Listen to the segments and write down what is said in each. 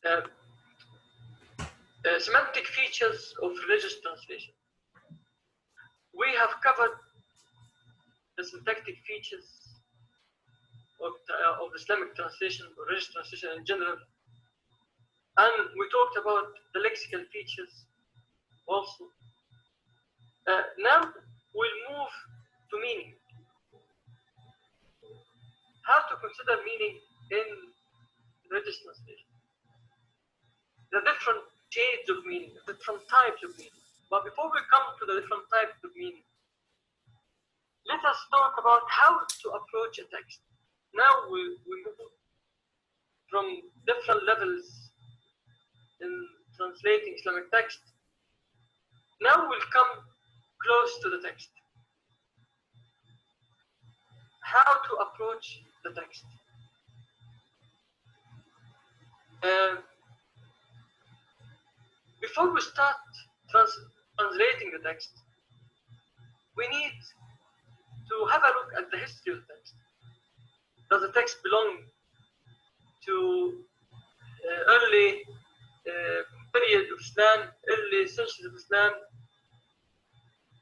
Uh, semantic features of religious translation. We have covered the syntactic features of Islamic translation or religious translation in general, and we talked about the lexical features also. Now we'll move to meaning. How to consider meaning in religious translation. The different shades of meaning, the different types of meaning. But before we come to the different types of meaning, let us talk about how to approach a text. Now we move from different levels in translating Islamic text. Now we'll come close to the text. How to approach the text. Before we start translating the text, we need to have a look at the history of the text. Does the text belong to early period of Islam, early centuries of Islam?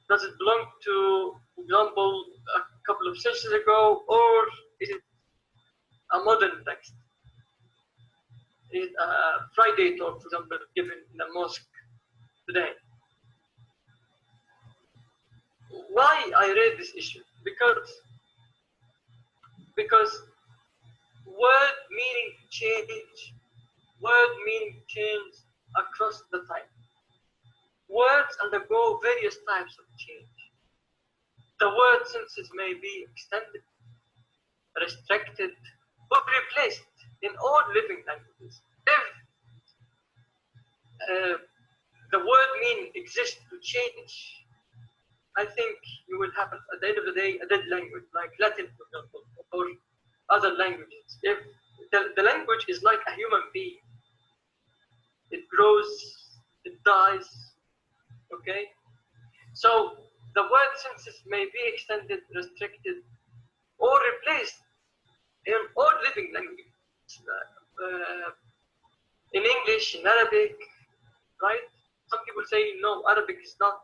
Does it belong to, for example, a couple of centuries ago, or is it a modern text? Is it a Friday talk, for example, given in a mosque today? Why I raise this issue? Because word meaning change across the time. Words undergo various types of change. The word senses may be extended, restricted, or replaced in all living languages. If the word meaning exists to change, I think you will have, at the end of the day, a dead language, like Latin, for example, or other languages. If the language is like a human being, it grows, it dies, okay? So the word senses may be extended, restricted, or replaced in all living languages. In English, in Arabic, right? Some people say, no, Arabic is not,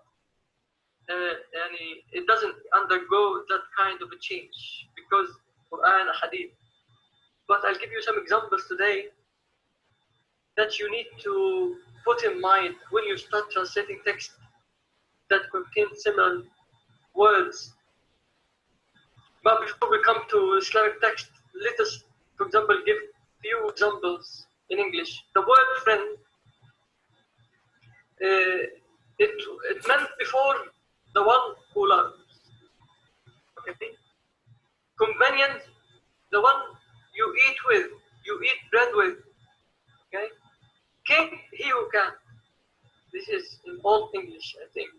it doesn't undergo that kind of a change because Quran, Hadith. But I'll give you some examples today that you need to put in mind when you start translating text that contain similar words. But before we come to Islamic text, let us, for example, give few examples in English. The word friend, it meant before the one who loves. Okay? Companion, the one you eat with, you eat bread with. Okay? King, he who can. This is in Old English, I think.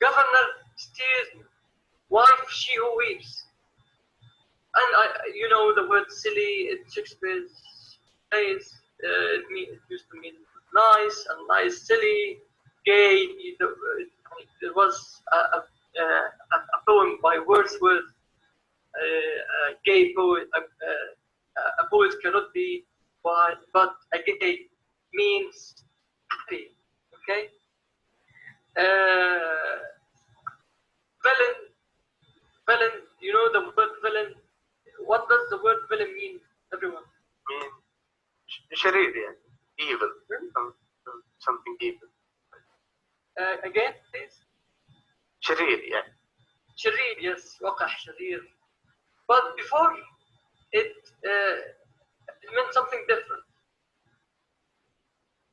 Governor, steers. Wife, she who weeps. And you know the word silly, it's Shakespeare's plays. It used to mean nice, and nice, silly, gay. There was a poem by Wordsworth, a gay poet. A poet cannot be wild, but a gay means happy. Okay. Villain. You know the word villain. What does the word villain mean, everyone? Mean sharir, yeah. Evil. Something evil. Again, please. Sharir, yeah. Sharir, yes. Waqah, sharir. But before, it meant something different.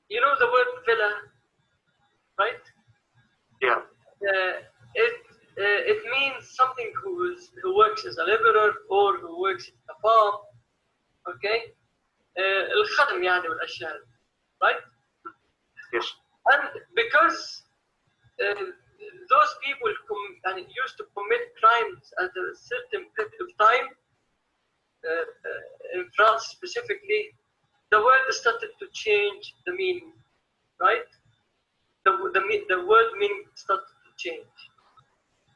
You know the word villa, right? Yeah. It means something who works as a laborer or who works in a farm. Okay? الخدم يعني والأشياء, right? Yes. And because those people used to commit crimes at a certain period of time, in France specifically, the word started to change the meaning, right? The word meaning started to change,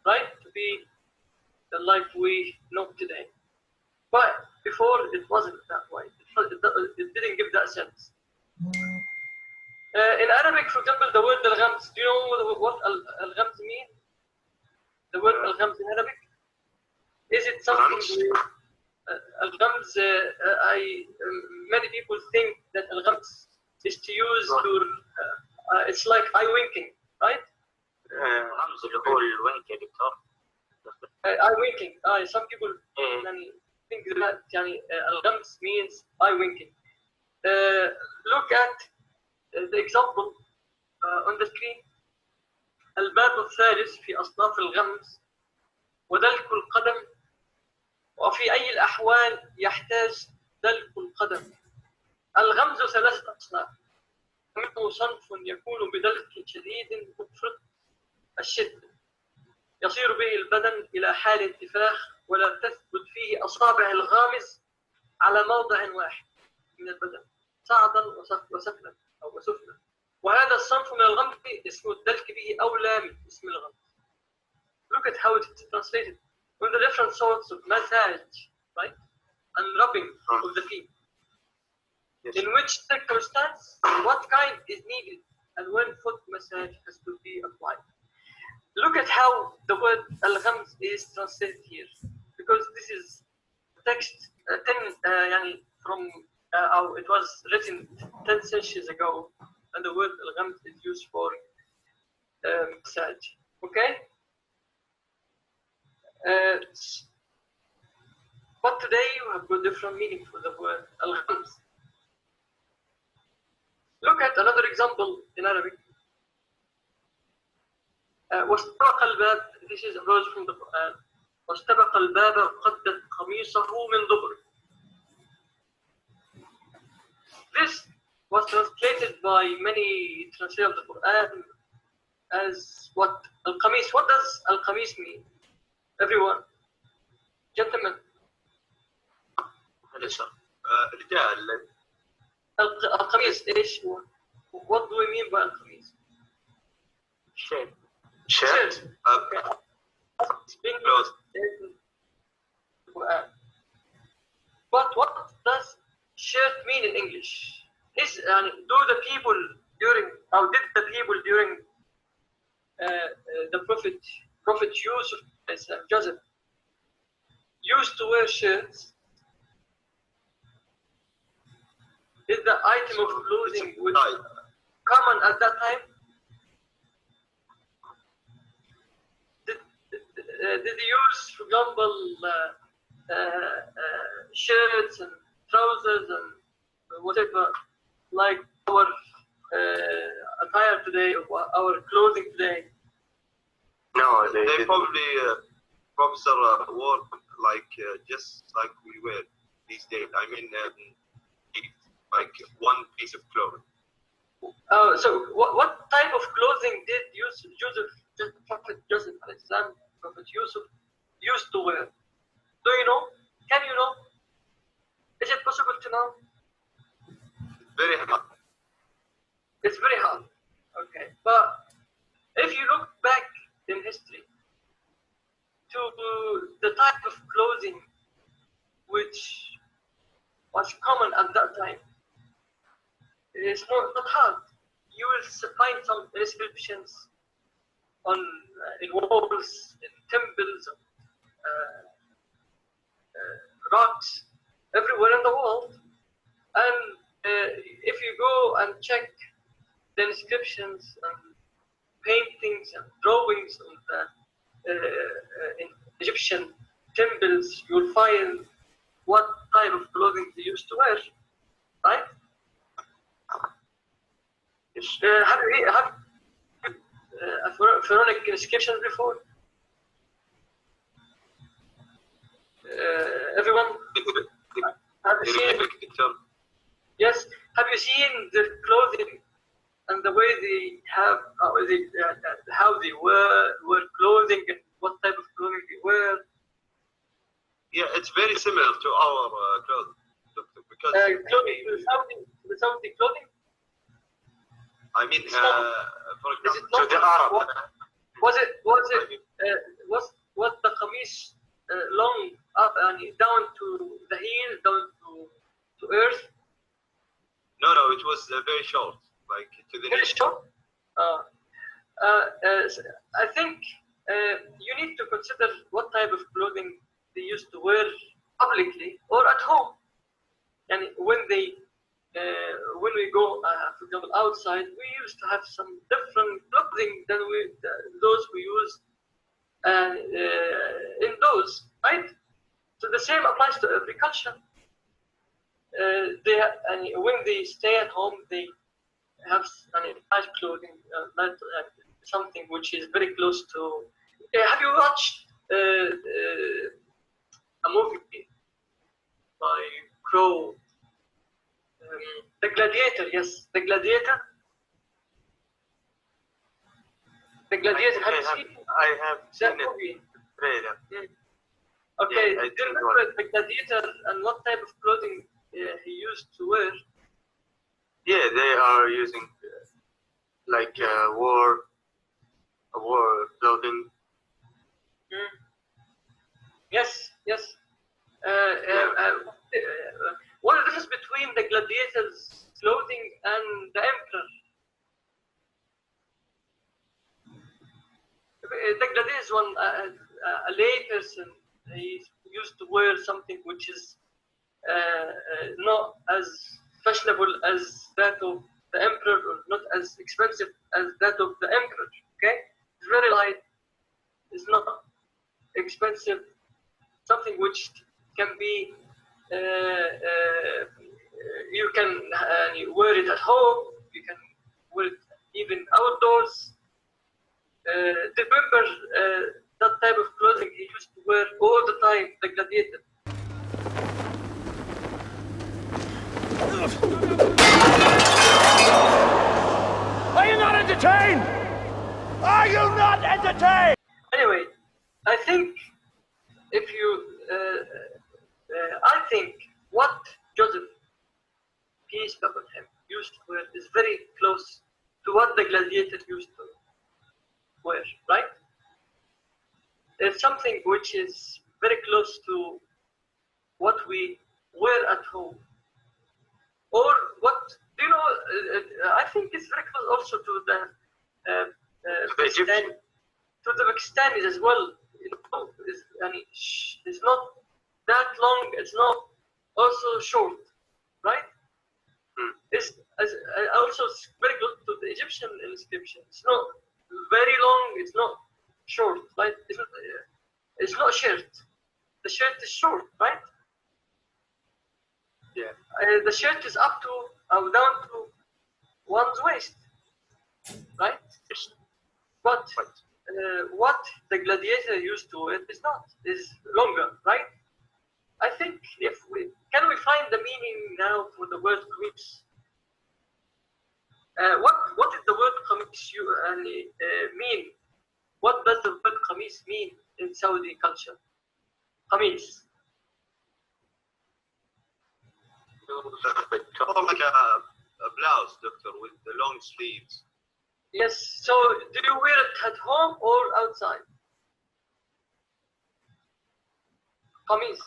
right? To be the life we know today. But before, it wasn't that way. It didn't give that sense. In Arabic, for example, the word al-ghams. Do you know what al-ghams mean? The word al-ghams in Arabic? Is it something? Al-ghams. Many people think that al-ghams is to use to. It's like eye winking, right? رمز اللي هو الوينك يا دكتور. Eye winking. Some people think that al-ghams means eye winking. Look at the example on the screen. الباب الثالث في أصناف الغمز ودلك القدم، وفي أي الأحوال يحتاج دلك القدم. الغمز ثلاثة أصناف، منه صنف يكون بدلك شديد مفرط الشدة يصير به البدن إلى حال انتفاخ ولا تثبت فيه أصابع الغامز على موضع واحد من البدن صعدا وسفلا أو وسفلا، وهذا الصنف من الغمز اسمه الدلك به أولى من اسم الغمز. Look at how it's translated on the different sorts of massage, right, and rubbing of the feet. Yes. In which circumstance, what kind is needed, and when foot massage has to be applied. Look at how the word al-ghams is translated here, because this is text from it was written 10 centuries ago, and the word al-ghams is used for massage. Okay? But today you have got different meaning for the word al-ghams. Look at another example in Arabic. واستبق الباب. This is a verse from the Quran. واستبق الباب وقدت قميصه من دبر. This was translated by many translators of the Quran as what al-qamis. What does al-qamis mean? Everyone, gentlemen. رجال. القميص ايش هو؟ What do we mean by القميص? Shirt. Shirt. Okay. Clothes. But what does shirt mean in English? Did the people during the Prophet Joseph used to wear shirts? Is the item of clothing which common at that time? Did they use, for example, shirts and trousers and whatever, like our attire today, or our clothing today? No, they probably Professor wore just like we wear these days. I mean, like one piece of clothing. So what type of clothing did Prophet Joseph Alexander, Prophet Yusuf used to wear? Do you know? Can you know? Is it possible to know? Very hard. It's very hard. Okay, but if you look back in history to the type of clothing which was common at that time, it's not hard. You will find some inscriptions in walls, in temples, rocks, everywhere in the world. And if you go and check the inscriptions and paintings and drawings of in Egyptian temples, you'll find what type of clothing they used to wear, right? Have you pharaonic inscriptions before? Everyone? Have you seen? Yes. Have you seen their clothing and the way they have, how they wear clothing and what type of clothing they wear? Yeah, it's very similar to our clothing, Doctor. Because clothing, the Saudi clothing. I mean, for example, to the Arab. Was the qamis long up and down to the heel, down to earth? No, it was very short. like to the Very short. I think you need to consider what type of clothing they used to wear publicly or at home. And when we go, for example, outside, we used to have some different clothing than those we use indoors, right? So the same applies to every culture. When they stay at home, they have nice clothing, not something which is very close to. Have you watched a movie by Crow? The Gladiator, yes, The Gladiator. The Gladiator. Have you seen? I have seen that movie? Trailer. Okay, Yeah, do you remember The Gladiator and what type of clothing he used to wear? Yeah, they are using like war clothing. Yes, yes. What is the difference between the gladiator's clothing and the emperor? The gladiator is one, a lay person. He used to wear something which is not as fashionable as that of the emperor, or not as expensive as that of the emperor. Okay, it's very light. It's not expensive. Something which can be you can wear it at home. You can wear it even outdoors. Remember that type of clothing he used to wear all the time, the gladiator. Are you not entertained? Are you not entertained? Anyway, I think if you, I think what Joseph, peace be upon him, used to wear is very close to what the gladiator used to wear, right? It's something which is very close to what we wear at home. Or what, do you know, I think it's very close also to the Pakistanis as well. It's not that long, it's not also short, right? It's also very close to the Egyptian inscription. It's not very long, it's not short, right? It's not shirt. The shirt is short, right? Yeah. The shirt is up to down to one's waist, right? But what the gladiator used to wear is longer, right? I think can we find the meaning now for the word qamis? What did the word qamis mean? What does the word qamis mean in Saudi culture? Qamis. Like a blouse, doctor, with the long sleeves. Yes. So, do you wear it at home or outside? Qamis.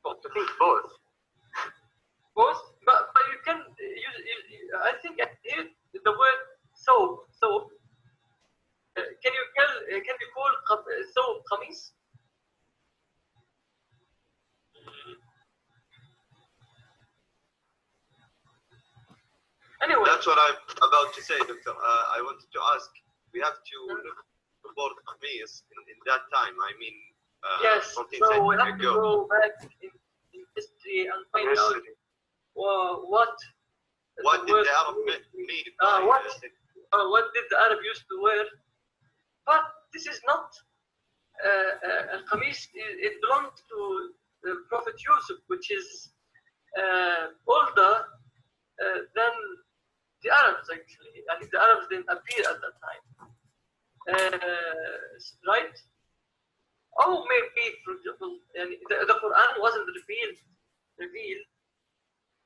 I think both. Both, but you can use. I think here the word thobe. Thobe. Can you call thobe qamis? Anyway, that's what I'm about to say, doctor. I wanted to ask. We have to report qamis in that time. I mean, yes. So we have to go back in history and find out what did the Arab mean? What did the Arab used to wear? But this is not al-qamis. It belonged to the Prophet Yusuf, which is older than the Arabs actually. I think the Arabs didn't appear at that time, right? Oh, maybe for example, the Quran wasn't revealed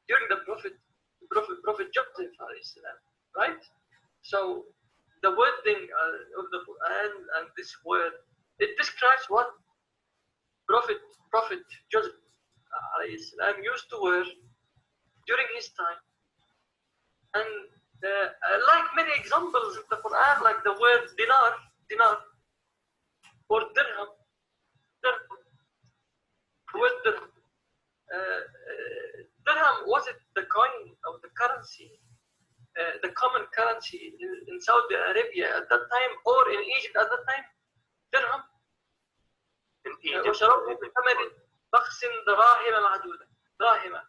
during the Prophet Joseph, right? So the wording of the Quran and this word, it describes what Prophet Joseph used to wear during his time. And like many examples in the Quran, like the word dinar, or dirham, the word dirham. Dirham, was it the coin of the currency, the common currency in Saudi Arabia at that time, or in Egypt at that time? Dirham. In Egypt. وشروه بثمن بخس دراهم معدودة. دراهم.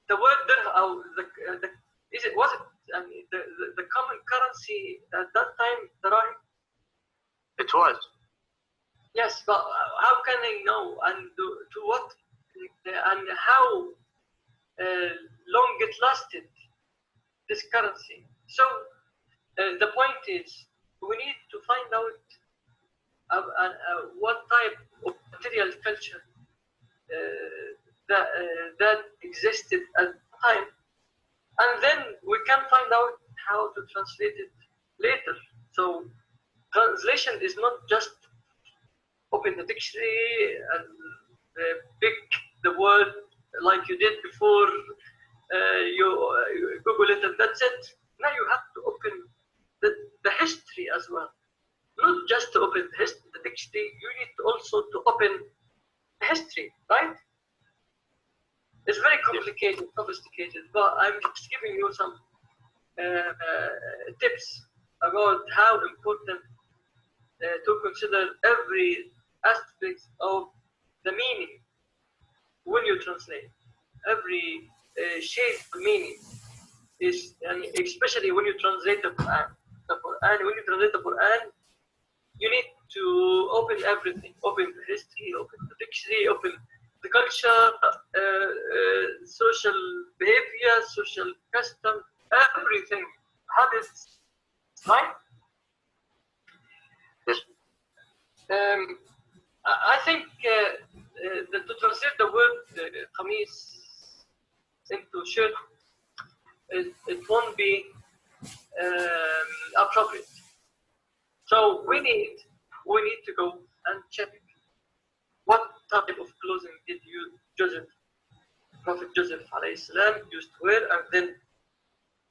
The word dirham, or was it the common currency at that time, dirham? It was. Yes, but how can I know, and to what, and how long it lasted, this currency? So the point is, we need to find out what type of material culture that existed at the time, and then we can find out how to translate it later. So translation is not just open the dictionary and pick the word like you did before, you Google it and that's it. Now you have to open the history as well. Not just to open the dictionary, you need also to open the history, right? It's very complicated, sophisticated, but I'm just giving you some tips about how important to consider every aspect of the meaning when you translate. Every shade of meaning is, and especially when you translate the Quran. When you translate the Quran, you need to open everything. Open the history, open the dictionary, open the culture, social behavior, social custom, everything, habits, right? Yes. I think to translate the word qamis into shirt, it won't be appropriate. So we need to go and check what type of clothing did Prophet Joseph alayhi salam used to wear, and then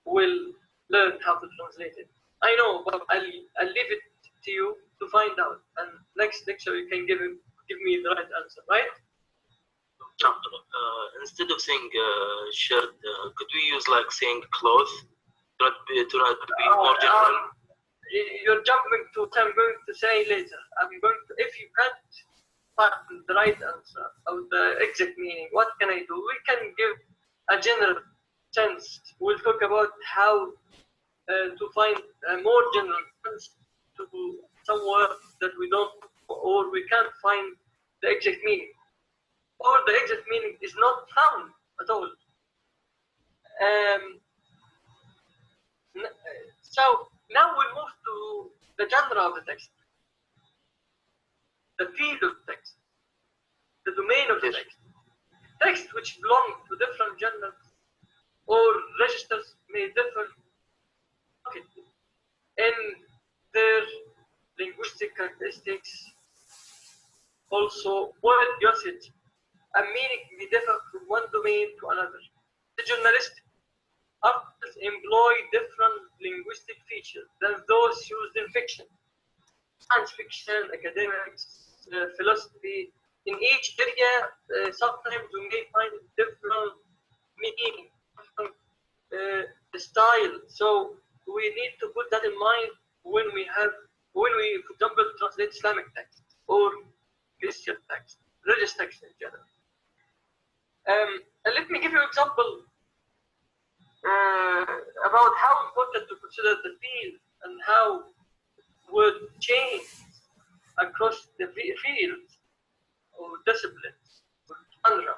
we'll learn how to translate it. I know, but I'll leave it to you to find out, and next lecture you can give me the right answer, right? Instead of saying shirt, could we use like saying cloth to not be more general? You're jumping to what I'm going to say later. If you can't find the right answer of the exact meaning, what can I do? We can give a general sense. We'll talk about how to find a more general sense to some words that we don't, or we can't find the exact meaning, or the exact meaning is not found at all. So now we move to the genre of the text, the field of the text, the domain of the text. Text which belong to different genres or registers may differ in their linguistic characteristics, also word usage, and meaning may differ from one domain to another. The journalistic articles employ different linguistic features than those used in fiction. Science fiction, academics, philosophy. In each area, sometimes we may find different meaning, different style. So we need to put that in mind when we, for example, translate Islamic text or Christian text, religious text in general. And let me give you an example about how important to consider the field and how would change across the fields or disciplines or genre.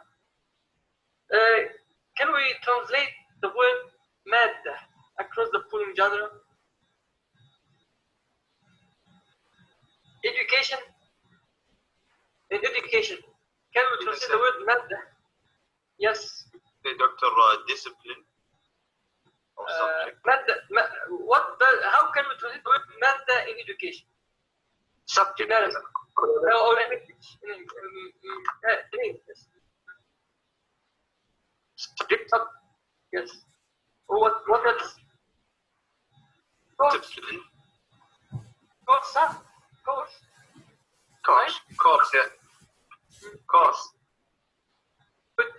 Can we translate the word madda across the following genre? Education. In education, can we translate the word madda? Yes. Dr. Discipline. How can we translate the word madda in education? Subject. Or in English. Subject. Yes. What else? Course. Discipline. Course, huh? Course. Course, yeah. Course. Good.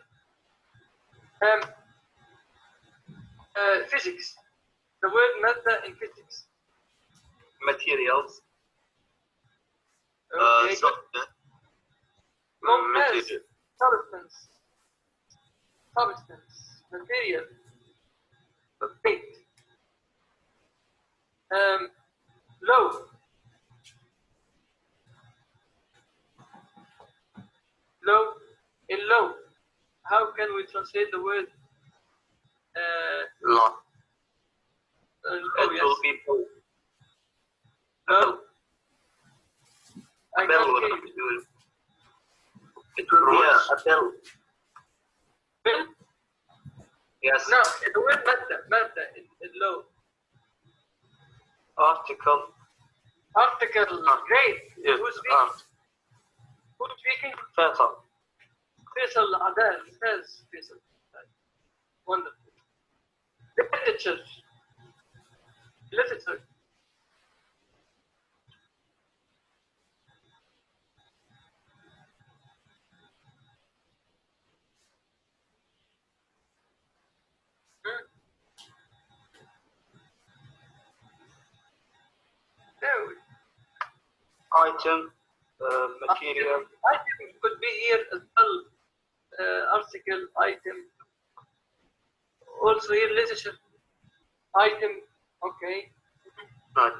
Physics. The word matter in physics. Materials. Okay. Material. Substance. Material. Fate. Low. Low. In low. How can we translate the word? Law. Oh, yes. will be Low. I can't hear you. Yeah, a bell. Bill? Yes. No, the word matter in low. Article. Article. Great. Yes. Who's speaking? Who's speaking? Faisal. Faisal Adel. Yes, Faisal. Wonderful. Literature. Literature. No. Item. Material. Item could be here as well. Article, item. Also here literature. Item. Okay. Right.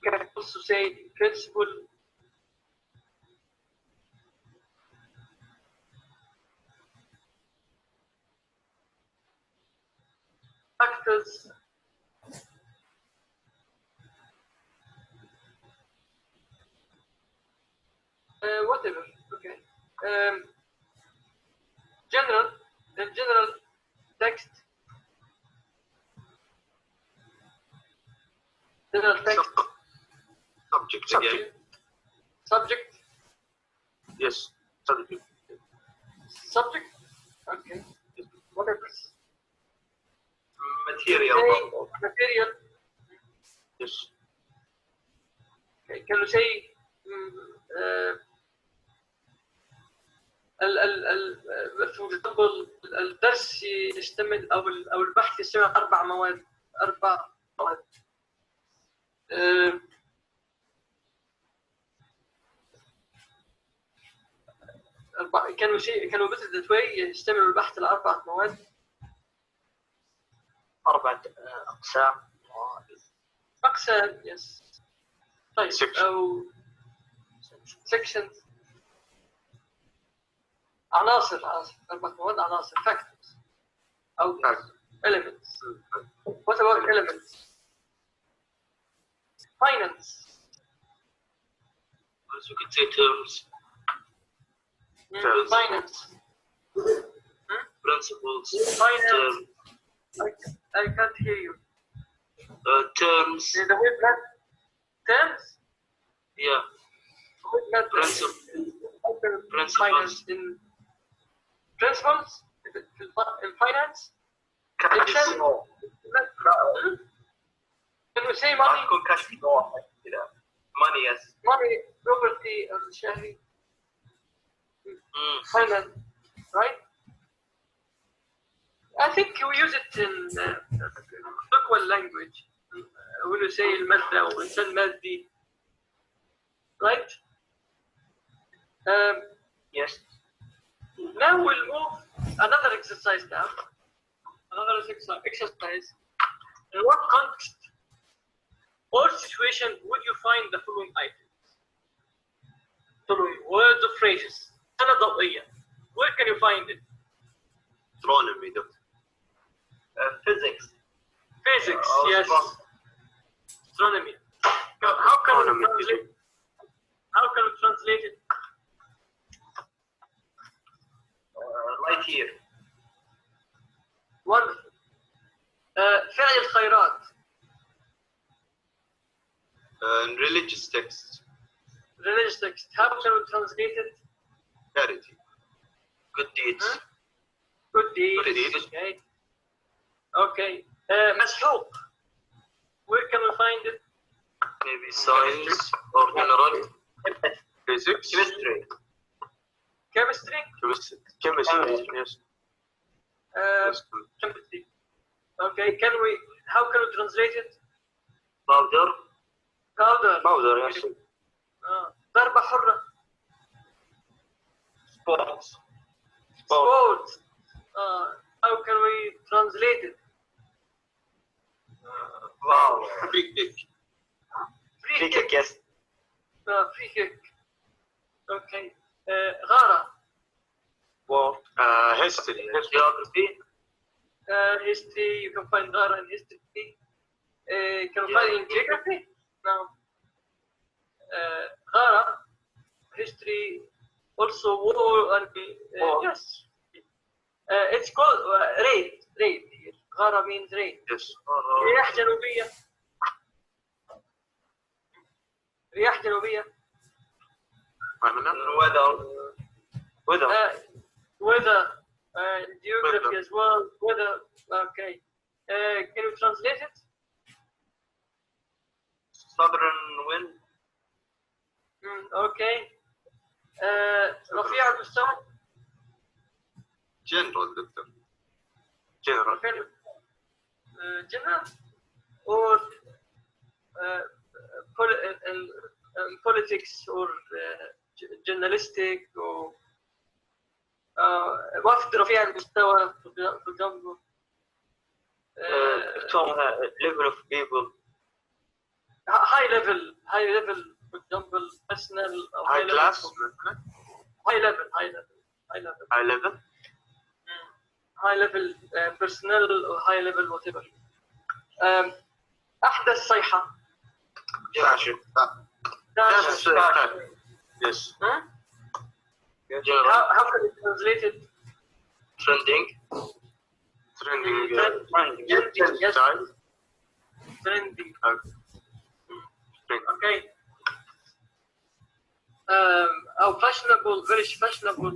You can also say principle. Factors. Whatever. Okay. General text. General text. Subject again. Subject. Yes. Subject. Subject. Okay. What else? Material. Material. Yes. Okay. Can you say for example الدرس يشتمل او البحث يشتمل على 4 مواد. 4 مواد. كانوا مثل ذات واي يشتمل البحث على 4 مواد. 4 أقسام. يس. طيب Section. او sections. عناصر 4 مواد عناصر factors او elements. What about elements? Finance. Also, you can say terms, Finance. principles, Finance. I can't hear you. terms. The word terms? Yeah. Principles. Finance in principles in finance. Can we say money? Money, yes. Money, property, الشهري. Finance, right? I think we use it in local language. When you say المادة أو إنسان مادي, right? Yes. Now we'll move another exercise now. Another exercise. In what context or situation would you find the following items? Following words or phrases. سنة ضوئية. Where can you find it? Astronomy, doctor. Physics. Physics, yes. Astronomy. How can we translate? How can we translate it? Right here. Wonderful. فعل الخيرات. Religious text. Religious text. How can we translate it? Charity. Good deeds. Good deeds. Good deeds. Okay. Okay. مسحوق. Where can we find it? Maybe science or general. Physics. Chemistry. Chemistry. Chemistry. Yes. Chemistry. Okay. How can we translate it? Powder. Powder. Yes. ضربة حرة. Sports. Sports. How can we translate it? Wow. Free kick. Free kick. Yes. Free kick. Okay. غارة. War. History. Geography. History. You can find غارة in history. Can we find it in geography? No. غارة. History. Also war and yes. It's called raid. Raid. غارة means raid. Yes. رياح جنوبية. رياح جنوبية. Weather. Weather. Geography as well. Weather. Okay. Can you translate it? Southern wind. Okay. رفيع المستوى. General, doctor. General. General or politics or journalistic or وفد رفيع المستوى for example. Level of people. high level for example personal or High class. high level high level personnel or high level whatever. أحدث صيحة. Fashion. Yes. Huh? General. How can you translate it? Trending. Yes. Trending. Okay. Fashionable, very fashionable,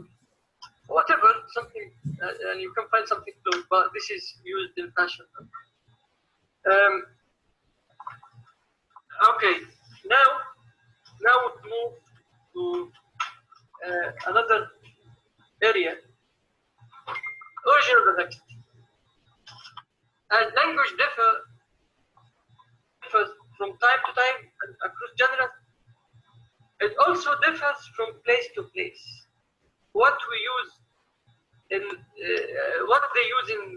whatever, something, and you can find something close, but this is used in fashion. Okay, now we move to another area. Origin of the text. As language differs from time to time and across genres, it also differs from place to place. What they use in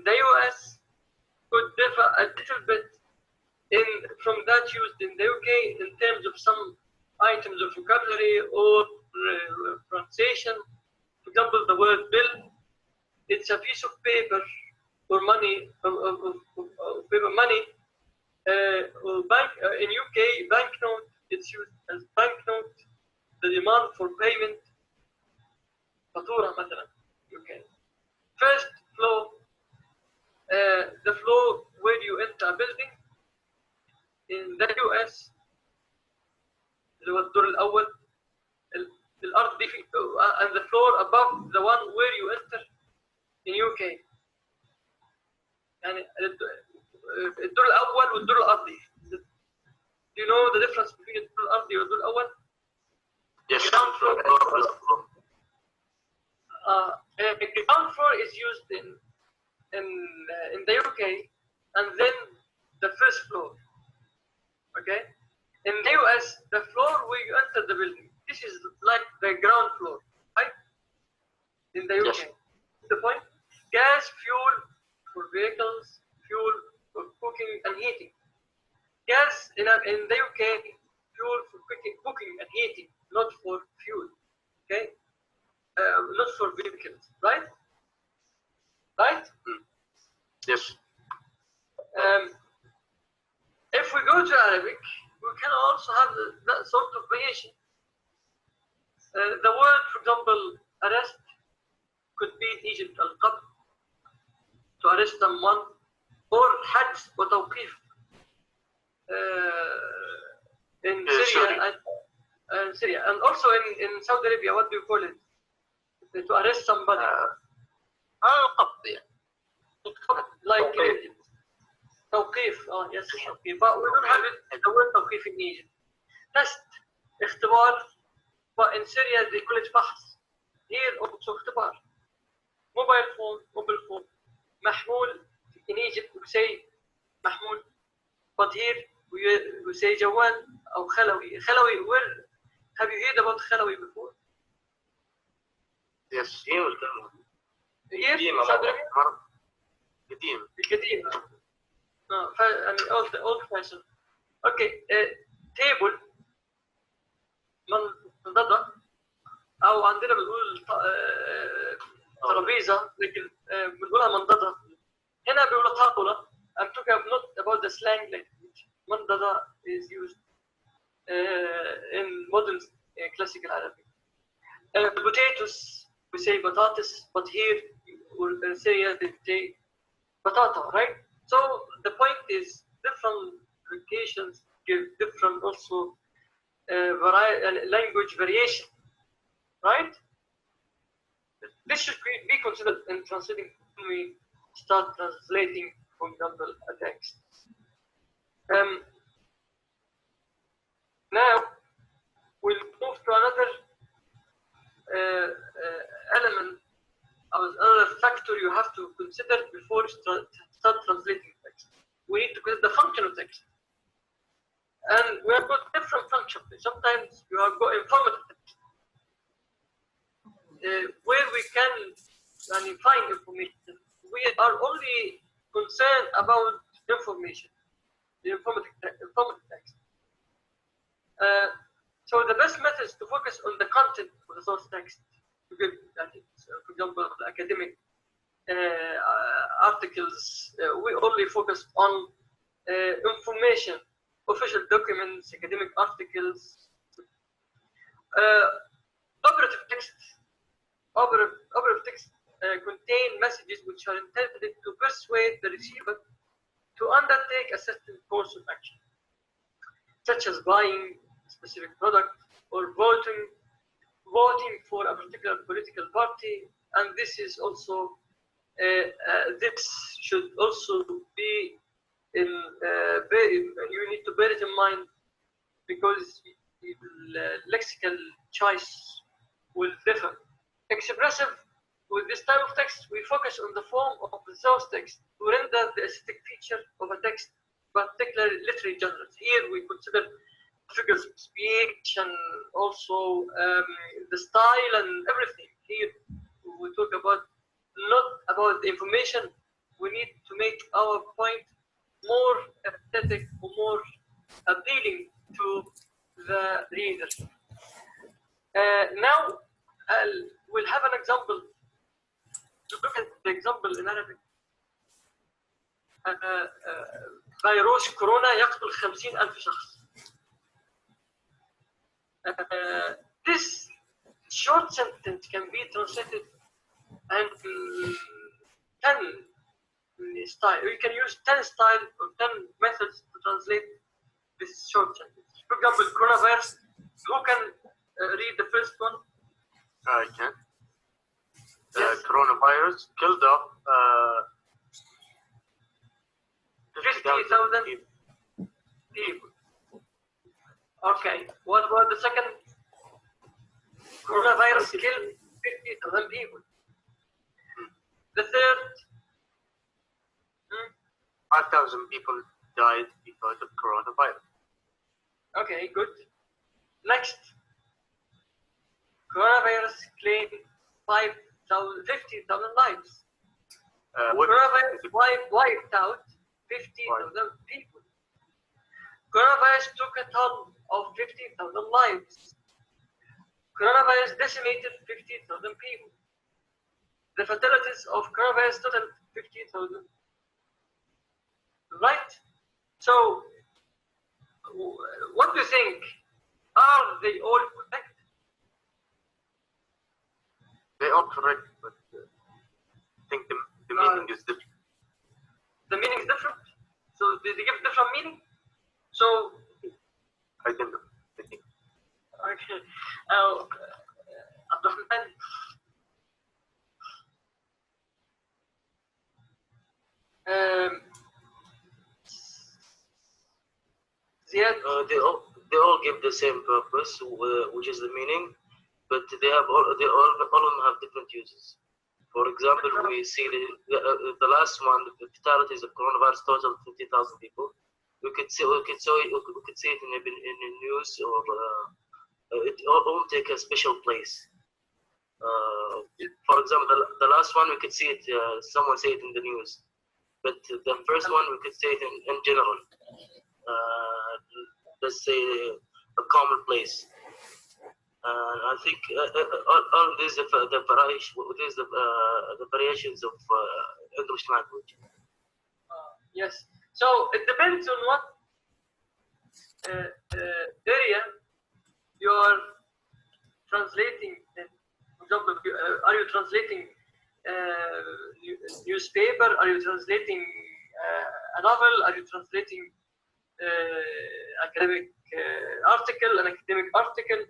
the US could differ a little bit from that used in the UK in terms of some items of vocabulary or pronunciation. For example, the word bill, it's a piece of paper or money, paper money. In UK, banknote, it's used as banknote. The demand for payment, فاتورة مثلا, UK. First floor, the floor where you enter a building. In the US, اللي هو الدور الأول, الأرض دي and the floor above the one where you enter in UK. يعني الدور الأول والدور الأرضي. Do you know the difference between الدور الأرضي والدور الأول? Yes. Ground floor. Ground floor is used in the UK, and then the first floor. Okay. In the US, the floor where you enter the building, this is like the ground floor, right? In the UK. Yes. The point: gas, fuel for vehicles, fuel for cooking and heating. Gas in the UK, fuel for cooking and heating, not for fuel. Okay. Not for vehicles, right? Right? Yes. If we go to Arabic, we can also have that sort of variation. The word, for example, arrest could be in Egypt al-qabd, to arrest someone, or hajj or tawqif in Syria, and also in Saudi Arabia. What do you call it? to arrest somebody. القبض يعني. Like توقيف. Yes, توقيف. But we don't have it, the word توقيف in Egypt. Test, اختبار. But in Syria they call it فحص. Here also اختبار. Mobile phone. محمول. In Egypt we say محمول. But here we say جوال أو خلوي. خلوي, where have you heard about خلوي before? Yes. Here Here, قديم. القديم. يعني old fashion. Okay, table منضدة أو عندنا بنقول ترابيزة لكن بنقولها منضدة. هنا بيقولوا طاولة. I'm talking not about the slang language. منضدة is used in modern classical Arabic. Potatoes, we say batatas, but here in Syria they say batata, right? So the point is different locations give different also language variation, right? This should be considered in translating when we start translating, for example, a text. Now we'll move to another element or another factor you have to consider before you start translating text. We need to consider the function of text. And we have got different functions. Sometimes you have got informative text, where we can find information. We are only concerned about information, the informative text. So the best method is to focus on the content of the source text. To give, for example, academic articles, we only focus on information, official documents, academic articles. Operative text contain messages which are intended to persuade the receiver to undertake a certain course of action, such as buying a specific product or voting for a particular political party. And this is also this should also be in you need to bear it in mind, because the lexical choice will differ. Expressive, with this type of text, we focus on the form of the source text to render the aesthetic feature of a text, particularly literary genres. Here we consider figures of speech and also the style and everything. Here we talk about not about the information. We need to make our point more aesthetic or more appealing to the reader. Now we'll have an example. Look at the example in Arabic. فيروس كورونا يقتل 50,000 شخص. This short sentence can be translated and 10 style. We can use 10 style or 10 methods to translate this short sentence. For example, coronavirus. Who can read the first one? I can. Yes. Coronavirus killed off 50,000 people. Okay. What about the second? Coronavirus killed 50,000 people. The third? 5,000 people died because of coronavirus. Okay, good. Next. Coronavirus claimed 50,000 lives. Coronavirus wiped out 50,000 people. Coronavirus took a toll of 50,000 lives. Coronavirus decimated 50,000 people. The fatalities of coronavirus totaled 50,000. Right? So, what do you think? Are they all correct? They are correct, but I think the meaning is different. The meaning is different? So, did they give different meaning? So, I don't know. I think. Okay. Abdurrahman, Ziad? They all give the same purpose, which is the meaning, but all of them have different uses. For example, we see the last one, the fatalities of coronavirus total 50,000 people. We could see it in the news, or it all take a special place. For example, the last one we could see it. Someone say it in the news, but the first one we could say it in general. Let's say a common place. I think all these the variations of English language. Yes. So it depends on what area you are translating. For example, are you translating newspaper? Are you translating a novel? Are you translating academic article? An academic article?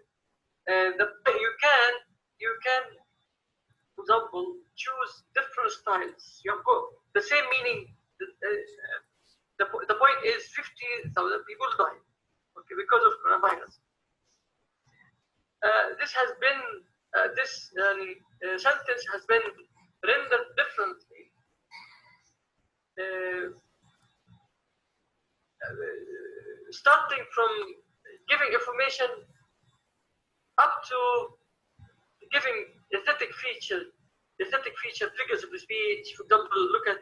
You can, for example, choose different styles. You have got the same meaning. The point is 50,000 people died, okay, because of coronavirus. This has been this sentence has been rendered differently. Starting from giving information up to giving aesthetic feature, figures of the speech. For example, look at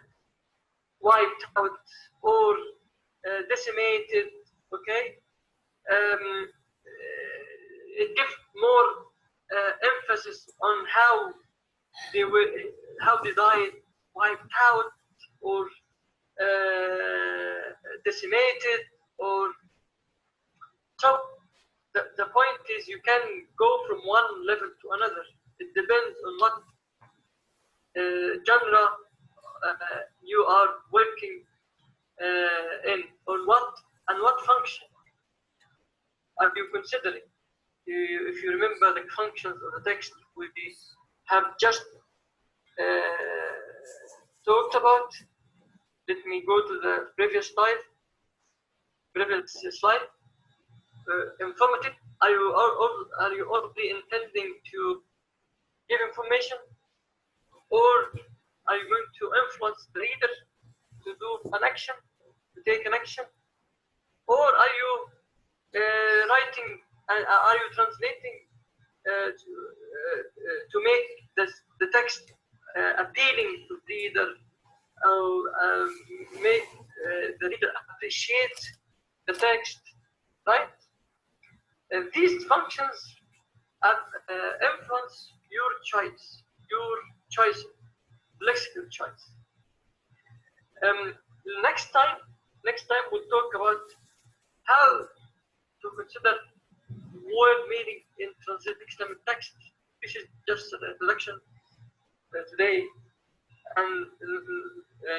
wiped out or decimated. Okay, it gives more emphasis on how they died, wiped out, or decimated, or so. The point is you can go from one level to another. It depends on what genre you are working in, on what function are you considering. If you remember the functions of the text we have just talked about, let me go to the previous slide. Informative. Are you only intending to give information, or are you going to influence the reader to do an action, to take an action, or are you writing? Are you translating to make the text appealing to the reader, or make the reader appreciate the text, right? These functions influence your choice, lexical choice. Next time we'll talk about how to consider word meaning in translating Islamic text. This is just an introduction today, and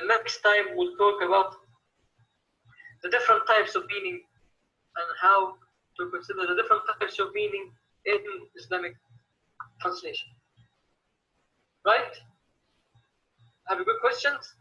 next time we'll talk about the different types of meaning and how to consider the different types of meaning in Islamic translation. Right? Have you good questions?